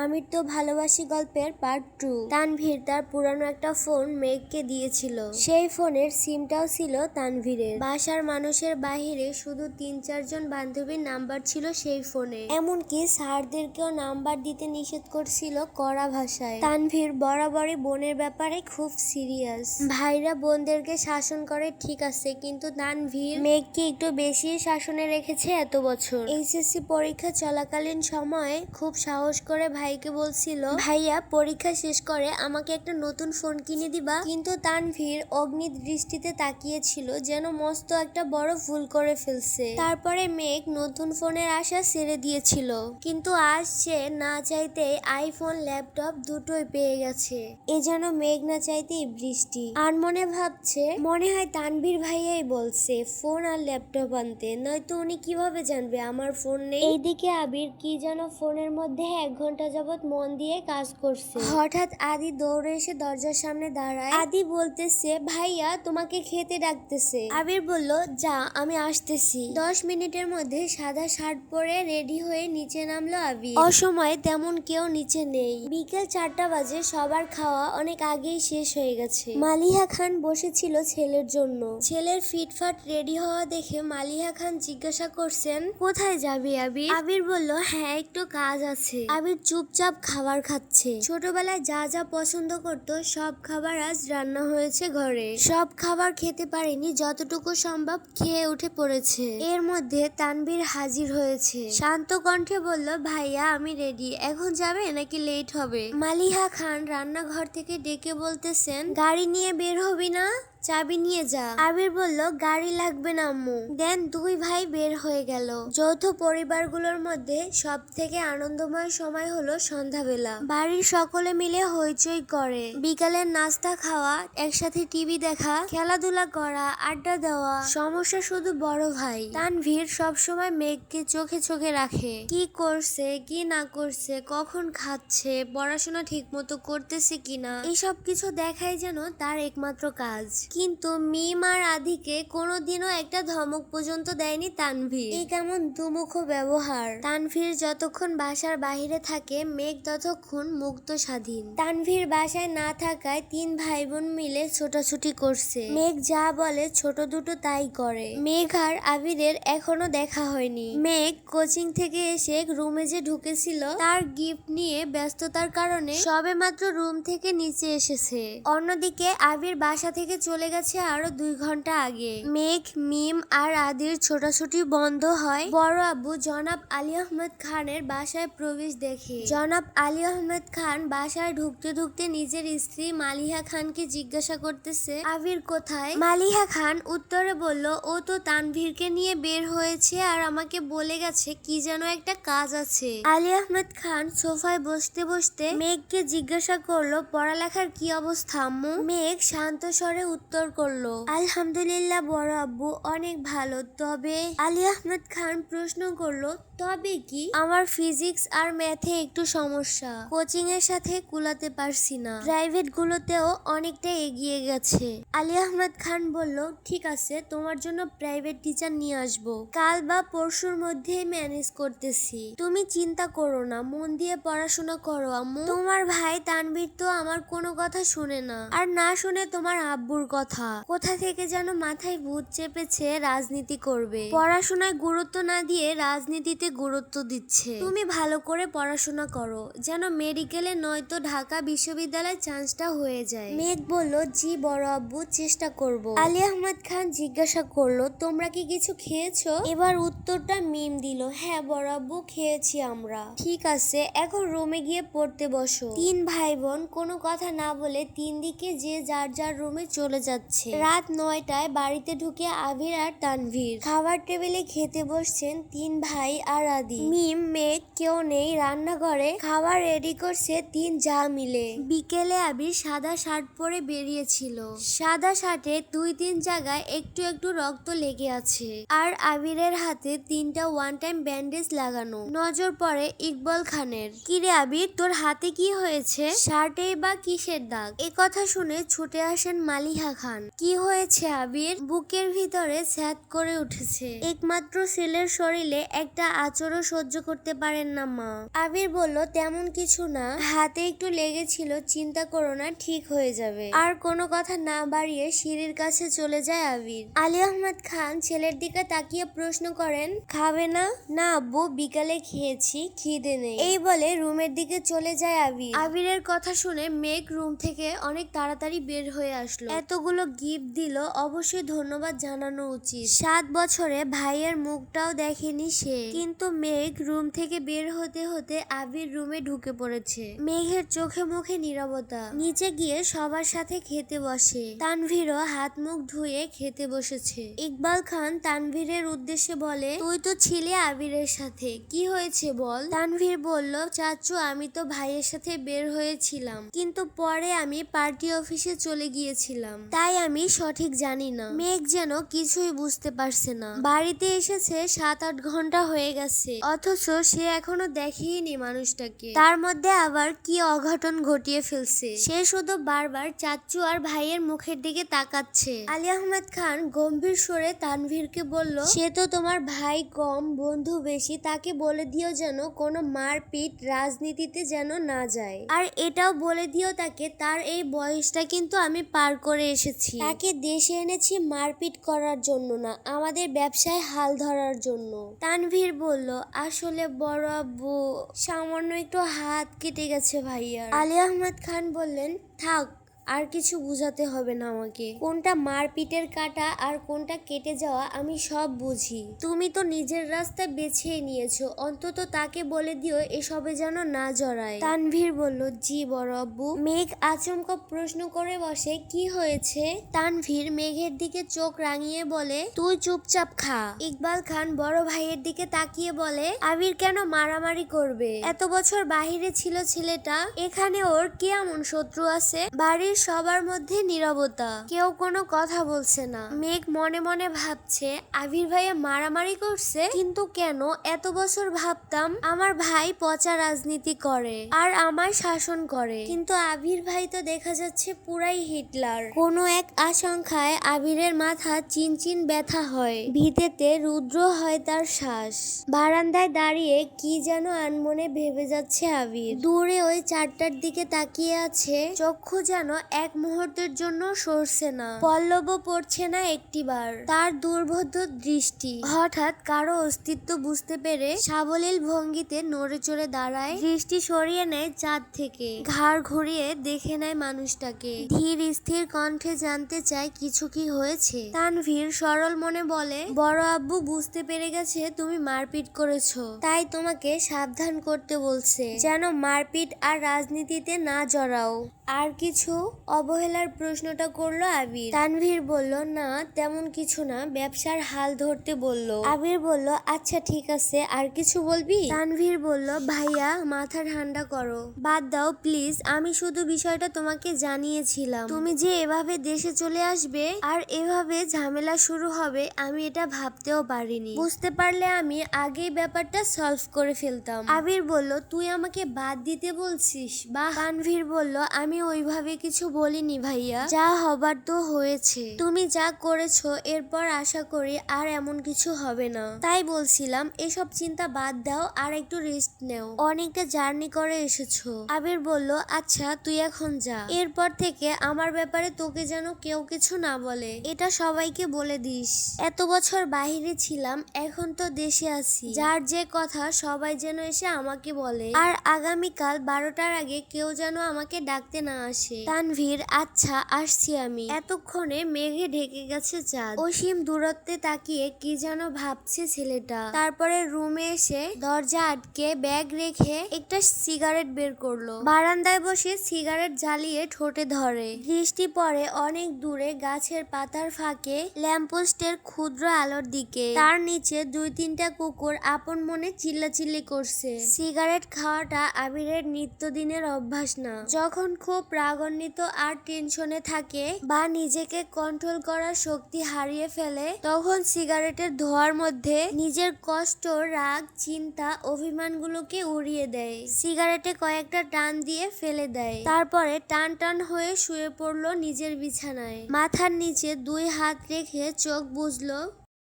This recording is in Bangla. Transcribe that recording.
আমির তো ভালোবাসি গল্পের পার্ট 2। তানভীর তার পুরানো একটা ফোন মেঘকে দিয়েছিল। সেই ফোনের সিমটাও ছিল তানভীরের। বাসার মানুষের বাহিরে শুধু 3-4 জন বান্ধবীর নাম্বার ছিল সেই ফোনে। এমনকি স্যারদেরকেও নাম্বার দিতে নিষেধ করছিল কড়া ভাষায়। তানভীর বরাবরই বোনের ব্যাপারে খুব সিরিয়াস। ভাইরা বোনদেরকে শাসন করে ঠিক আছে, কিন্তু তানভীর মেঘকে একটু বেশি শাসনে রেখেছে এত বছর। এইচএসসি পরীক্ষা চলাকালীন সময়ে খুব সাহস করে ভাইকে বলছিল, ভাইয়া পরীক্ষা শেষ করে আমাকে একটা নতুন ফোন কিনে দিবা। কিন্তু তানভীর অগ্নি দৃষ্টিতে তাকিয়েছিল, যেন মস্ত একটা বড় ভুল করে ফেলছে। তারপরে মেঘ নতুন ফোনের আশা ছেড়ে দিয়েছিল, কিন্তু আজ সে না চাইতেই আইফোন ল্যাপটপ দুটোই পেয়ে গেছে। এ যেন মেঘ না চাইতেই বৃষ্টি। আর মনে ভাবছে, মনে হয় তানভীর ভাইয়াই বলছে ফোন আর ল্যাপটপ আনতে, নয়তো উনি কিভাবে জানবে আমার ফোন নেই। এইদিকে আবির কি যেন ফোনের মধ্যে 1 ঘন্টা যাবত মন দিয়ে কাজ করছে। হঠাৎ আদি দৌড়ে এসে দরজার সামনে দাঁড়ায়। আদি বলতেছে, ভাইয়া তোমাকে খেতে ডাকতেছে। আবির বলল, যা আমি আসতেছি। 10 মিনিটের মধ্যে সাদা শার্ট পরে রেডি হয়ে নিচে নামলো আবির। অসময়ে তেমন কেউ নিচে নেই। বিকেল 4টা বাজে, সবার খাওয়া অনেক আগেই শেষ হয়ে গেছে। মালিহা খান বসেছিল ছেলের জন্য। ছেলের ফিটফাট রেডি হওয়া দেখে মালিহা খান জিজ্ঞাসা করছেন, কোথায় যাবি আবির? আবির বলল, হ্যাঁ একটু কাজ আছে। আবির চুপচাপ খাবার খাচ্ছে। ছোটবেলায় যা যা পছন্দ করত সব খাবার আজ রান্না হয়েছে ঘরে। সব খাবার খেতে পারেনি, যতটুকু সম্ভব খেয়ে উঠে পড়েছে। এর মধ্যে তানভীর হাজির হয়েছে। শান্ত কণ্ঠে বলল, ভাইয়া আমি রেডি, এখন যাবে নাকি লেট হবে? মালিহা খান রান্নাঘর থেকে ডেকে বলতেছেন, গাড়ি নিয়ে বের হবি না? চাবি নিয়ে যা। আবির বলল, গাড়ি লাগবে না আম্মু। দেন 2 ভাই বের হয়ে গেল। যৌথ পরিবারগুলোর মধ্যে সব থেকে আনন্দময় সময় হলো সন্ধ্যাবেলা। বাড়ির সকলে মিলে হইচই করে। বিকালের নাস্তা খাওয়া, একসাথে টিভি দেখা, খেলাধুলা করা, আড্ডা দেওয়া। সমস্যা শুধু বড় ভাই তানভীর সবসময় মেঘকে চোখে চোখে রাখে। কি করছে, কি না করছে, কখন খাচ্ছে, পড়াশোনা ঠিক মতো করতেছে কিনা, এইসব কিছু দেখাই যেন তার একমাত্র কাজ। কিন্তু মিম আর আদিকে কোনোদিনও একটা ধমক পর্যন্ত দেয়নি তানভীর। এই কেমন দুমুখো ব্যবহার। তানভীর যতক্ষণ বাসার বাহিরে থাকে, মেঘ ততক্ষণ মুক্ত স্বাধীন। তানভীর বাসায় না থাকায় 3 ভাই বোন মিলে ছোটাছুটি করছে। মেঘ যা বলে ছোট দুটো তাই করে। মেঘ আর আবিরের এখনো দেখা হয়নি। মেঘ কোচিং থেকে এসে রুমে যে ঢুকেছিল, তার গিফট নিয়ে ব্যস্ততার কারণে সবে মাত্র রুম থেকে নিচে এসেছে। অন্যদিকে আবির বাসা থেকে চলে গেছে আরো 2 ঘন্টা আগে। মেঘ, মিম আর আদির ছোটাছুটি বন্ধ হয় বড় আব্বু জনাব আলী আহমেদ খানের বাসায় প্রবেশ দেখে। জনাব আলী আহমেদ খান বাসায় ঢুকতে ঢুকতে নিজের স্ত্রী মালিহা খানকে জিজ্ঞাসা করতেছে, আবির কোথায়? মালিহা খান উত্তরে বলল, ও তো তানভীরকে নিয়ে বের হয়েছে আর আমাকে বলে গেছে কি যেন একটা কাজ আছে। আলী আহমেদ খান সোফায় বসতে বসতে মেঘকে জিজ্ঞাসা করলো, পড়ালেখার কি অবস্থা আম্মু? মেঘ শান্ত স্বরে উত্তর করলো, আলহামদুলিল্লাহ বড় আব্বু, অনেক ভালো। তবে আলী আহমেদ খান প্রশ্ন করলো, তবে কি? আমার ফিজিক্স আর ম্যাথে একটু সমস্যা, কোচিং এর সাথে কুলাতে পারছি না। প্রাইভেট গুলোতেও অনেকটা এগিয়ে গেছে। আলী আহমেদ খান বলল, ঠিক আছে, তোমার জন্য প্রাইভেট টিচার নিয়ে আসবো। কাল বা পরশুর মধ্যেই ম্যানেজ করতেছি। তুমি চিন্তা করো না, মন দিয়ে পড়াশোনা করো আম্মু। তোমার ভাই তানভীর তো আমার কোনো কথা শুনে না, আর না শুনে তোমার আব্বুর কথা। কোথা থেকে যেন মাথায় ভূত চেপেছে, রাজনীতি করবে। পড়াশোনায় গুরুত্ব না দিয়ে রাজনীতিতে গুরুত্ব দিচ্ছে। তুমি ভালো করে পড়াশোনা করো, যেন মেডিকেলে নয়তো ঢাকা বিশ্ববিদ্যালয় চান্সটা হয়ে যায়। মেঘ বলল, জি বড় আব্বু, চেষ্টা করব। আলী আহমেদ খান জিজ্ঞাসা করলো, তোমরা কি কিছু খেয়েছো? এবার উত্তরটা মিম দিল, হ্যাঁ বড় আব্বু, খেয়েছি আমরা। ঠিক আছে, এখন রুমে গিয়ে পড়তে বসো। 3 ভাই বোন কোনো কথা না বলে 3 দিকে যে যার যার রুমে চলে যাচ্ছে। রাত 9টায় বাড়িতে ঢুকে আবির আর তানভীর খাবার টেবিলে খেতে বসছেন 3 ভাই আর আদি। মিম, মেঘ কেউ নেই রান্নাঘরে। খাবার রেডি করছে 3 যা মিলে। বিকেলে আবির সাদা শার্ট পরে বেরিয়েছিল। সাদা শার্টে 2-3 জায়গায় একটু একটু রক্ত লেগে আছে, আর আবিরের হাতে 3টা 1 টাইম ব্যান্ডেজ লাগানো। নজর পড়ে ইকবাল খানের। কিরে আবির, তোর হাতে কি হয়েছে? শার্টেই বা কিসের দাগ? এ কথা শুনে ছুটে আসেন মালিহা খান। কি হয়েছে আবির? বুকের ভিতরে স্যাঁত করে উঠেছে। একমাত্র ছেলের শরীরে একটা আঁচড়ও সহ্য করতে পারেন না মা। আবির বলল তেমন কিছু না, হাতে একটু লেগেছিল, চিন্তা করো না, ঠিক হয়ে যাবে। আর কোনো কথা না বাড়িয়ে সিঁড়ির কাছে চলে যায় আবির। আলী আহমেদ খান ছেলের দিকে তাকিয়ে প্রশ্ন করেন, খাবে না? না আব্বু, বিকালে খেয়েছি, খিদে নেই, এই বলে রুমের দিকে চলে যায় আবির। আবিরের কথা শুনে মেঘ রুম থেকে অনেক তাড়াতাড়ি বের হয়ে আসলো। এতগুলো গিফট দিল, অবশ্যই ধন্যবাদ জানানো উচিত। 7 বছরে ভাইয়ের মুখটাও দেখেনি সে। কিন্তু মেঘ রুম থেকে বের হতে হতে আবির রুমে ঢুকে পড়েছে। মেঘের চোখে মুখে নীরবতা। নিচে গিয়ে সবার সাথে খেতে বসে। তানভীরও হাত মুখ ধুয়ে খেতে বসেছে। ইকবাল খান তানভীরের উদ্দেশ্যে বলে, তুই তো ছিলি আবিরের সাথে, কি হয়েছে বল? তানভীর বলল, চাচু আমি তো ভাইয়ের সাথে বের হয়েছিলাম, কিন্তু পরে আমি পার্টি অফিসে চলে গিয়েছিলাম, তাই আমি সঠিক জানি না। মেঘ যেন কিছুই বুঝতে পারছে না। বাড়িতে এসেছে 7-8 ঘন্টা হয়ে গেছে, অথচ সে এখনো দেখেইনি মানুষটাকে। তার মধ্যে আবার কি অঘটন ঘটিয়ে ফেলছে। সে শুধু বারবার চাচু আর ভাইয়ের মুখের দিকে তাকাচ্ছে। আলী আহমেদ খান গম্ভীর স্বরে তানভীরকে বলল, সে তো তোমার ভাই কম, বন্ধু বেশি, তাকে বলে দিও যেন কোনো মারপিট রাজনীতিতে যেন না যায়। আর এটাও বলে দিও তাকে, তার এই বয়সটা কিন্তু আমি পার করে এসেছি। তাকে দেশে এনেছি মারপিট করার জন্য না, আমাদের ব্যবসায় হাল ধরার জন্য। তানভীর বলল, আসলে বড় আব্বু, সামান্য একটু হাত কেটে গেছে ভাইয়ার। আলী আহমেদ খান বললেন, থাক, আর কিছু বুঝাতে হবে না আমাকে। কোনটা মারপিটের কাটা আর কোনটা কেটে যাওয়া আমি সব বুঝি। তুমি তো নিজের রাস্তা বেছেই নিয়েছো, অন্তত তাকে বলে দিও এসবে যেন না জড়ায়। তানভীর বলল, জি বড় আব্বু। মেঘ আচমকা প্রশ্ন করে বসে, কি হয়েছে? তানভীর মেঘের দিকে চোখ রাঙিয়ে বলে, তুই চুপচাপ খা। ইকবাল খান বড় ভাইয়ের দিকে তাকিয়ে বলে, আবির কেন মারামারি করবে? এত বছর বাহিরে ছিল ছেলেটা, এখানে ওর কি এমন শত্রু আছে? বাড়ির সবার মধ্যে নীরবতা, কেউ কোনো কথা বলছে না। মেঘ মনে মনে ভাবছে, আবির ভাইয়া মারামারি করছে, কিন্তু কেন? এত বছর ভাবতাম আমার ভাই পচা রাজনীতি করে আর আমায় শাসন করে, কিন্তু আবির ভাই তো দেখা যাচ্ছে পুরাই হিটলার। কোনো এক আশঙ্কায় আবিরের মাথা চিনচিন ব্যথা হয়, ভিতেতে রুদ্র হয় তার শ্বাস। বারান্দায় দাঁড়িয়ে কি যেন আনমনে ভেবে যাচ্ছে আবির। দূরে ওই 4টার দিকে তাকিয়ে আছে, চক্ষু যেন এক মুহূর্তের জন্য সরছে না, পল্লবও পড়ছে না একটিবার। তার দুর্বোধ্য দৃষ্টি। হঠাৎ কারো অস্তিত্ব বুঝতে পেরে সাবলীল ভঙ্গিতে নড়ে চড়ে দাঁড়ায়, দৃষ্টি সরিয়ে নেয় চাঁদ থেকে, ঘাড় ঘুরিয়ে দেখে নেয় মানুষটাকে, ধীর স্থির কণ্ঠে জানতে চায় কিছু কি হয়েছে। তানভীর সরল মনে বলে, বড় আব্বু বুঝতে পেরে গেছে তুমি মারপিট করেছো, তাই তোমাকে সাবধান করতে বলছে, যেন মারপিট আর রাজনীতিতে না জড়াও। আর কিছু? অবহেলার প্রশ্নটা করলো আবির। তানভীর বলল, না তেমন কিছু না, ব্যবসার হাল ধরতে বলল। আবির বলল, আচ্ছা ঠিক আছে, আর কিছু বলবি? তানভীর বলল, ভাইয়া মাথা ঠান্ডা করো, বাদ দাও প্লিজ, আমি শুধু বিষয়টা তোমাকে জানিয়েছিলাম। তুমি যে এভাবে দেশে চলে আসবে আর এভাবে ঝামেলা শুরু হবে আমি এটা ভাবতেও পারিনি। বুঝতে পারলে আমি আগেই ব্যাপারটা সলভ করে ফেলতাম। আবির বলল, তুই আমাকে বাদ দিতে বলছিস? বাহ। তানভীর বলল, আমি ওইভাবে কিছু বলিনি ভাইয়া, যা হবার তো হয়েছে, তুমি যা করেছো এরপর আশা করি আর এমন কিছু হবে না, তাই বলছিলাম এসব চিন্তা বাদ দাও আর একটু রেস্ট নেও, অনেকটা জার্নি করে এসেছো। আবির বলল, আচ্ছা তুই এখন যা, এরপর থেকে আমার ব্যাপারে তোকে যেন কেউ কিছু না বলে, এটা সবাইকে বলে দিস। এত বছর বাহিরে ছিলাম, এখন তো দেশে আছি, যার যে কথা সবাই যেন এসে আমাকে বলে, আর আগামীকাল 12টার আগে কেউ যেন আমাকে ডাকতে না আসে। তানভীর, আচ্ছা আসছি আমি। এতক্ষণে মেঘে ঢেকে গেছে চাঁদ। অসীম দূরত্বে তাকিয়ে কি যেন ভাবছে ছেলেটা। তারপরে রুমে এসে দরজা আটকে ব্যাগ রেখে একটা সিগারেট বের করলো। বারান্দায় বসে সিগারেট জ্বালিয়ে ঠোঁটে ধরে। দৃষ্টি পড়ে অনেক দূরে গাছের পাতার ফাঁকে ল্যাম্পপোস্টের ক্ষুদ্র আলোর দিকে। তার নিচে 2-3টা কুকুর আপন মনে চিল্লাচিল্লি করছে। সিগারেট খাওয়াটা আবিরের নিত্যদিনের অভ্যাস না। যখন খুব রাগান্বিত আর টেনশনে থাকে বা নিজেকে কন্ট্রোল করার শক্তি হারিয়ে ফেলে, তখন সিগারেটের ধোঁয়ার মধ্যে নিজের কষ্ট, রাগ, চিন্তা, অভিমানগুলোকে উড়িয়ে দেয়। সিগারেটে কয়েকটা টান দিয়ে ফেলে দেয়, তারপরে টান টান হয়ে শুয়ে পড়লো নিজের বিছানায়। মাথার নিচে 2 হাত রেখে চোখ বুজলো।